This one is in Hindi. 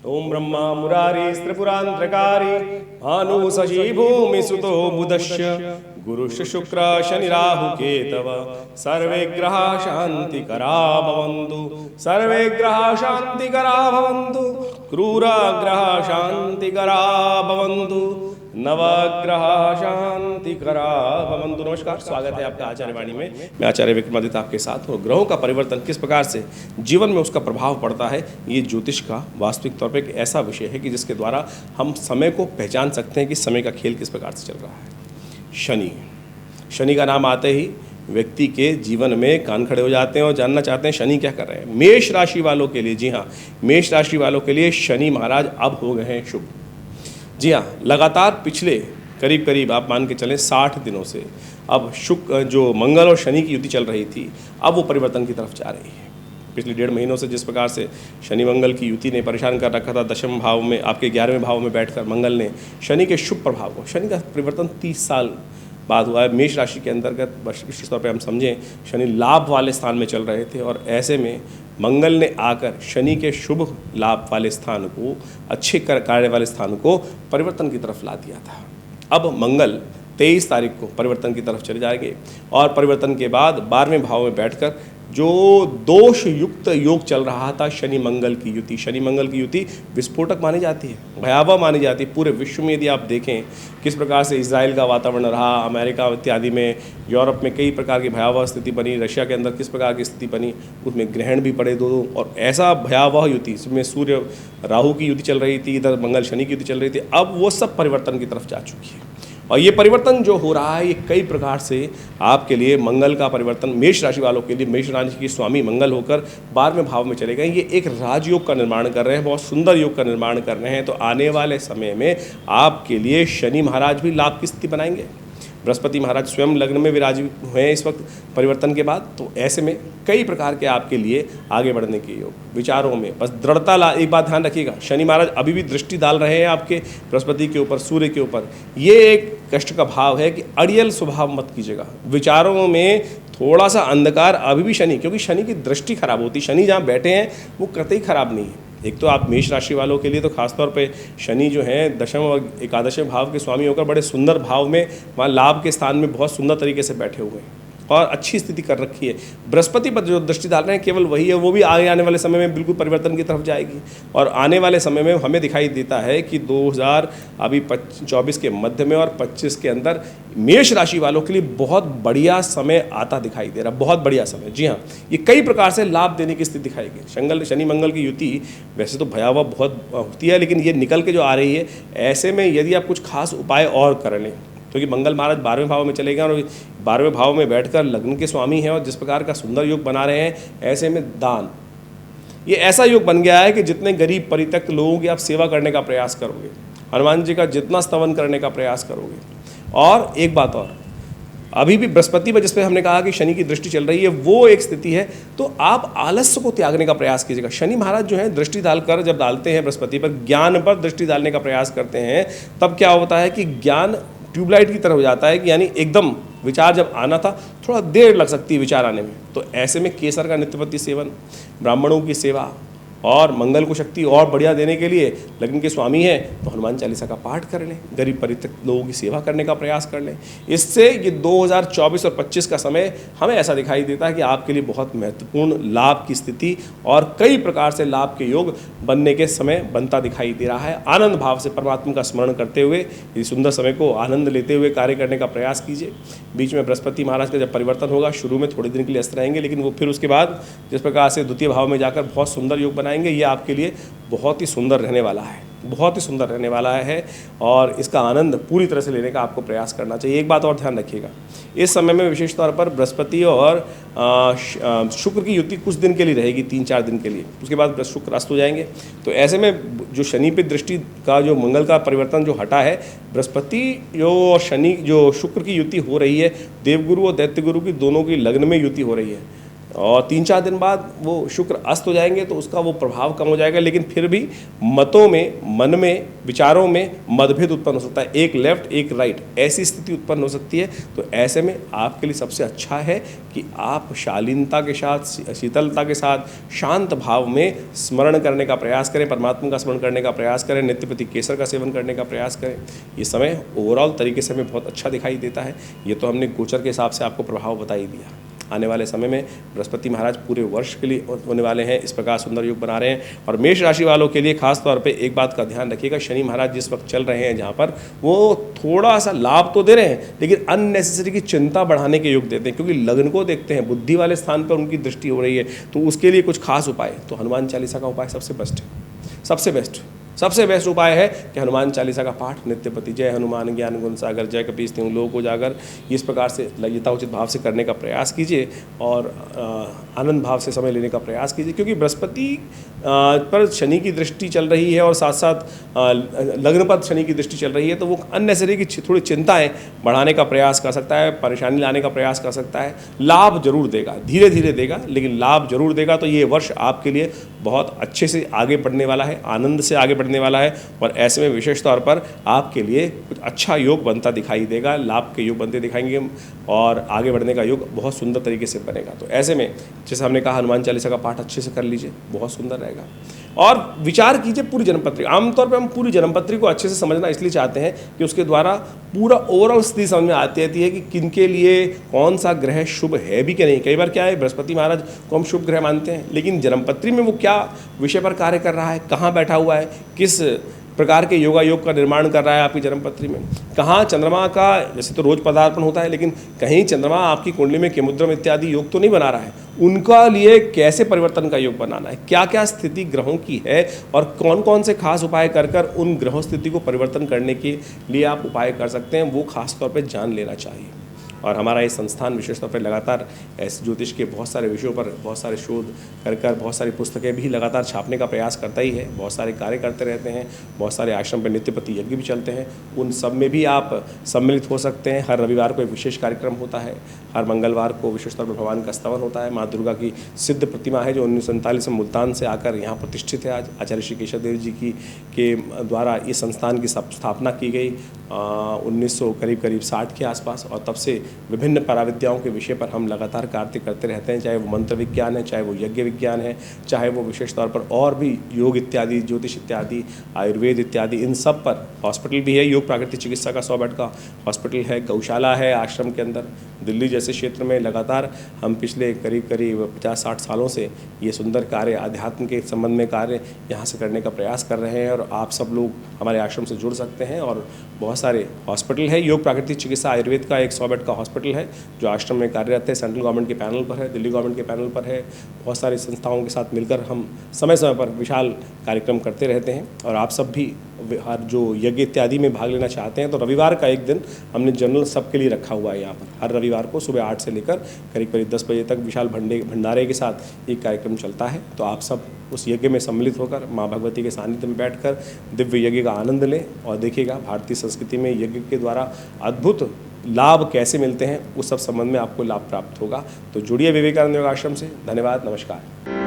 ओम ब्रह्मा मुरारी त्रिपुरांतकारी भानु शशि भूमि सुतो बुधश्च गुरुश्च शुक्र शनि राहु केतव सर्वे ग्रह शांतिकरा भवन्तु सर्वे ग्रह शांतिकरा भवन्तु क्रूर ग्रह शांतिकरा भवन्तु नवग्रह शांतिकरा भवन्तु। नमस्कार, स्वागत है आपका आचार्य वाणी में। मैं आचार्य विक्रमादित्य आपके साथ हूँ। ग्रहों का परिवर्तन किस प्रकार से जीवन में उसका प्रभाव पड़ता है, ये ज्योतिष का वास्तविक तौर पर एक ऐसा विषय है कि जिसके द्वारा हम समय को पहचान सकते हैं कि समय का खेल किस प्रकार से चल रहा है। शनि का नाम आते ही व्यक्ति के जीवन में कान खड़े हो जाते हैं और जानना चाहते हैं शनि क्या कर रहे हैं। मेष राशि वालों के लिए, जी हाँ, मेष राशि वालों के लिए शनि महाराज अब हो गए हैं शुभ। जी हाँ, लगातार पिछले करीब आप मान के चलें 60 दिनों से अब शुक्र जो मंगल और शनि की युति चल रही थी, अब वो परिवर्तन की तरफ जा रही है। पिछले 1.5 महीनों से जिस प्रकार से शनि मंगल की युति ने परेशान कर रखा था, दशम भाव में आपके 11वें भाव में बैठकर मंगल ने शनि के शुभ प्रभाव को, शनि का परिवर्तन 30 साल बाद हुआ है। मेष राशि के अंतर्गत विशेष तौर पे हम समझें, शनि लाभ वाले स्थान में चल रहे थे और ऐसे में मंगल ने आकर शनि के शुभ लाभ वाले स्थान को, अच्छे कार्य वाले स्थान को परिवर्तन की तरफ ला दिया था। अब मंगल 23 तारीख को परिवर्तन की तरफ चले जाएंगे और परिवर्तन के बाद 12वें भाव में बैठकर जो दोष युक्त योग चल रहा था, शनि मंगल की युति विस्फोटक मानी जाती है, भयावह मानी जाती है। पूरे विश्व में यदि आप देखें किस प्रकार से इजराइल का वातावरण रहा, अमेरिका इत्यादि में, यूरोप में कई प्रकार की भयावह स्थिति बनी, रशिया के अंदर किस प्रकार की स्थिति बनी, उसमें ग्रहण भी पड़े दो और ऐसा भयावह युति, इसमें सूर्य राहु की युति चल रही थी, इधर मंगल शनि की युति चल रही थी। अब वो सब परिवर्तन की तरफ जा चुकी है और ये परिवर्तन जो हो रहा है ये कई प्रकार से आपके लिए मंगल का परिवर्तन, मेष राशि वालों के लिए, मेष राशि के स्वामी मंगल होकर 12वें भाव में चले गए। ये एक राजयोग का निर्माण कर रहे हैं, बहुत सुंदर योग का निर्माण कर रहे हैं। तो आने वाले समय में आपके लिए शनि महाराज भी लाभ की स्थिति बनाएंगे। बृहस्पति महाराज स्वयं लग्न में विराजित हुए हैं इस वक्त परिवर्तन के बाद। तो ऐसे में कई प्रकार के आपके लिए आगे बढ़ने के योग, विचारों में बस दृढ़ता ला। एक बात ध्यान रखिएगा, शनि महाराज अभी भी दृष्टि डाल रहे हैं आपके बृहस्पति के ऊपर, सूर्य के ऊपर। ये एक कष्ट का भाव है कि अड़ियल स्वभाव मत कीजिएगा। विचारों में थोड़ा सा अंधकार अभी भी शनि, क्योंकि शनि की दृष्टि खराब होती, शनि जहाँ बैठे हैं वो कतई खराब नहीं है। एक तो आप मेष राशि वालों के लिए तो खासतौर पे शनि जो है दशम और एकादशम भाव के स्वामी होकर बड़े सुंदर भाव में, वहाँ लाभ के स्थान में बहुत सुंदर तरीके से बैठे हुए हैं और अच्छी स्थिति कर रखी है। बृहस्पति पर जो दृष्टि डाल रहे हैं केवल वही है, वो भी आगे आने वाले समय में बिल्कुल परिवर्तन की तरफ जाएगी। और आने वाले समय में हमें दिखाई देता है कि 2024 के मध्य में और 25 के अंदर मेष राशि वालों के लिए बहुत बढ़िया समय आता दिखाई दे रहा, बहुत बढ़िया समय। जी हाँ, ये कई प्रकार से लाभ देने की स्थिति दिखाएगी। शनि मंगल की युति वैसे तो भयावह बहुत होती है, लेकिन ये निकल के जो आ रही है, ऐसे में यदि आप कुछ खास उपाय और कर लें, क्योंकि मंगल महाराज 12वें भाव में चले गए और 12वें भाव में बैठकर लग्न के स्वामी हैं और जिस प्रकार का सुंदर योग बना रहे हैं, ऐसे में दान, ये ऐसा योग बन गया है कि जितने गरीब परित्यक्त लोगों की आप सेवा करने का प्रयास करोगे, हनुमान जी का जितना स्तवन करने का प्रयास करोगे। और एक बात और, अभी भी बृहस्पति पर जिस पर हमने कहा कि शनि की दृष्टि चल रही है, वो एक स्थिति है, तो आप आलस्य को त्यागने का प्रयास कीजिएगा। शनि महाराज जो है दृष्टि डालकर, जब डालते हैं बृहस्पति पर, ज्ञान पर दृष्टि डालने का प्रयास करते हैं, तब क्या होता है कि ज्ञान ट्यूबलाइट की तरह हो जाता है कि यानी एकदम विचार जब आना था, थोड़ा देर लग सकती है विचार आने में। तो ऐसे में केसर का नित्यपति सेवन, ब्राह्मणों की सेवा और मंगल को शक्ति और बढ़िया देने के लिए, लग्न के स्वामी हैं तो हनुमान चालीसा का पाठ कर लें, गरीब परित्यक्त लोगों की सेवा करने का प्रयास कर लें। इससे ये 2024 और 25 का समय हमें ऐसा दिखाई देता है कि आपके लिए बहुत महत्वपूर्ण लाभ की स्थिति और कई प्रकार से लाभ के योग बनने के समय बनता दिखाई दे रहा है। आनंद भाव से परमात्मा का स्मरण करते हुए इस सुंदर समय को आनंद लेते हुए कार्य करने का प्रयास कीजिए। बीच में बृहस्पति महाराज का जब परिवर्तन होगा, शुरू में थोड़े दिन के लिए अस्त रहेंगे, लेकिन वो फिर उसके बाद जिस प्रकार से द्वितीय भाव में जाकर बहुत सुंदर योग बनाएंगे, ये आपके लिए बहुत ही सुंदर रहने वाला है, बहुत ही सुंदर रहने वाला है और इसका आनंद पूरी तरह से लेने का आपको प्रयास करना चाहिए। एक बात और ध्यान रखिएगा, इस समय में विशेष तौर पर बृहस्पति और शुक्र की युति कुछ दिन के लिए रहेगी, 3-4 दिन के लिए, उसके बाद शुक्र अस्त हो जाएंगे। तो ऐसे में जो शनि पे दृष्टि का, जो मंगल का परिवर्तन जो हटा है, बृहस्पति जो और शनि जो शुक्र की युति हो रही है, देवगुरु और दैत्यगुरु की दोनों की लग्न में युति हो रही है। और 3-4 दिन बाद वो शुक्र अस्त हो जाएंगे तो उसका वो प्रभाव कम हो जाएगा, लेकिन फिर भी मतों में, मन में, विचारों में मतभेद उत्पन्न हो सकता है, एक लेफ्ट एक राइट, ऐसी स्थिति उत्पन्न हो सकती है। तो ऐसे में आपके लिए सबसे अच्छा है कि आप शालीनता के साथ, शीतलता के साथ, शांत भाव में स्मरण करने का प्रयास करें, परमात्मा का स्मरण करने का प्रयास करें, नित्यपति केसर का सेवन करने का प्रयास करें। ये समय ओवरऑल तरीके से हमें बहुत अच्छा दिखाई देता है। ये तो हमने गोचर के हिसाब से आपको प्रभाव बता ही दिया। आने वाले समय में बृहस्पति महाराज पूरे वर्ष के लिए होने वाले हैं, इस प्रकार सुंदर योग बना रहे हैं। और मेष राशि वालों के लिए खास तौर पे एक बात का ध्यान रखिएगा, शनि महाराज जिस वक्त चल रहे हैं जहाँ पर, वो थोड़ा सा लाभ तो दे रहे हैं लेकिन अननेसेसरी की चिंता बढ़ाने के योग देते हैं, क्योंकि लग्न को देखते हैं, बुद्धि वाले स्थान पर उनकी दृष्टि हो रही है। तो उसके लिए कुछ खास उपाय, तो हनुमान चालीसा का उपाय सबसे बेस्ट है, सबसे बेस्ट उपाय है कि हनुमान चालीसा का पाठ नित्यपति, जय हनुमान ज्ञान गुण सागर, जय कपीस तिहुँ लोक उजागर, इस प्रकार से लज्जताउचित भाव से करने का प्रयास कीजिए और आनंद भाव से समय लेने का प्रयास कीजिए। क्योंकि बृहस्पति पर शनि की दृष्टि चल रही है और साथ साथ लग्न पर शनि की दृष्टि चल रही है, तो वो अननेसेसरी की थोड़ी चिंताएं बढ़ाने का प्रयास कर सकता है, परेशानी लाने का प्रयास कर सकता है। लाभ जरूर देगा, धीरे धीरे देगा, लेकिन लाभ जरूर देगा। तो ये वर्ष आपके लिए बहुत अच्छे से आगे बढ़ने वाला है, आनंद से आगे बढ़ने वाला है। और ऐसे में विशेष तौर पर आपके लिए कुछ अच्छा योग बनता दिखाई देगा, लाभ के योग बनते दिखाएंगे और आगे बढ़ने का योग बहुत सुंदर तरीके से बनेगा। तो ऐसे में जैसे हमने कहा, हनुमान चालीसा का पाठ अच्छे से कर लीजिए, बहुत सुंदर रहेगा। और विचार कीजिए पूरी जन्मपत्री। आमतौर पर हम पूरी जन्मपत्री को अच्छे से समझना इसलिए चाहते हैं कि उसके द्वारा पूरा ओवरऑल स्थिति समझ में आती रहती है कि किनके लिए कौन सा ग्रह शुभ है भी कि नहीं। कई बार क्या है, बृहस्पति महाराज को हम शुभ ग्रह मानते हैं, लेकिन जन्मपत्री में वो क्या विषय पर कार्य कर रहा है, कहाँ बैठा हुआ है, किस प्रकार के योगा योग का निर्माण कर रहा है आपकी जन्मपत्री में, कहाँ चंद्रमा का, जैसे तो रोज पदार्पण होता है, लेकिन कहीं चंद्रमा आपकी कुंडली में केमुद्रम इत्यादि योग तो नहीं बना रहा है। उनका लिए कैसे परिवर्तन का योग बनाना है, क्या क्या स्थिति ग्रहों की है और कौन कौन से खास उपाय कर उन ग्रहों स्थिति को परिवर्तन करने के लिए आप उपाय कर सकते हैं, वो खास तौर पर जान लेना चाहिए। और हमारा ये संस्थान विशेष तौर पर लगातार ऐसे ज्योतिष के बहुत सारे विषयों पर बहुत सारे शोध कर बहुत सारी पुस्तकें भी लगातार छापने का प्रयास करता ही है, बहुत सारे कार्य करते रहते हैं, बहुत सारे आश्रम पर नित्यपति यज्ञ भी चलते हैं, उन सब में भी आप सम्मिलित हो सकते हैं। हर रविवार को एक विशेष कार्यक्रम होता है, हर मंगलवार को विशेष तौर पर भगवान का स्तवन होता है। माँ दुर्गा की सिद्ध प्रतिमा है जो 1947 में मुल्तान से आकर यहाँ प्रतिष्ठित है। आज आचार्य श्री केशव देव जी की के द्वारा इस संस्थान की स्थापना की गई 1900 करीब 60 के आसपास, और तब से विभिन्न पराविद्याओं के विषय पर हम लगातार कार्य करते रहते हैं, चाहे वो मंत्र विज्ञान है, चाहे वो यज्ञ विज्ञान है, चाहे वो विशेष तौर पर और भी योग इत्यादि, ज्योतिष इत्यादि, आयुर्वेद इत्यादि, इन सब पर। हॉस्पिटल भी है, योग प्राकृतिक चिकित्सा का 100 बेड का हॉस्पिटल है, गौशाला है आश्रम के अंदर। दिल्ली जैसे क्षेत्र में लगातार हम पिछले करीब 50-60 सालों से ये सुंदर कार्य, अध्यात्म के संबंध में कार्य यहाँ से करने का प्रयास कर रहे हैं। और आप सब लोग हमारे आश्रम से जुड़ सकते हैं। और बहुत सारे हॉस्पिटल है, योग प्राकृतिक चिकित्सा आयुर्वेद का एक 100 बेड का हॉस्पिटल है जो आश्रम में कार्यरत है, सेंट्रल गवर्नमेंट के पैनल पर है, दिल्ली गवर्नमेंट के पैनल पर है। बहुत सारी संस्थाओं के साथ मिलकर हम समय समय पर विशाल कार्यक्रम करते रहते हैं। और आप सब भी हर जो यज्ञ इत्यादि में भाग लेना चाहते हैं तो रविवार का एक दिन हमने जनरल सबके लिए रखा हुआ है। यहाँ पर हर रविवार को सुबह 8 से लेकर करीब 10 बजे तक विशाल भंडारे के साथ एक कार्यक्रम चलता है। तो आप सब उस यज्ञ में सम्मिलित होकर माँ भगवती के सानिध्य में बैठकर दिव्य यज्ञ का आनंद लें और देखिएगा भारतीय संस्कृति में यज्ञ के द्वारा अद्भुत लाभ कैसे मिलते हैं, उस सब संबंध में आपको लाभ प्राप्त होगा। तो जुड़िए विवेकानंद योग आश्रम से। धन्यवाद, नमस्कार।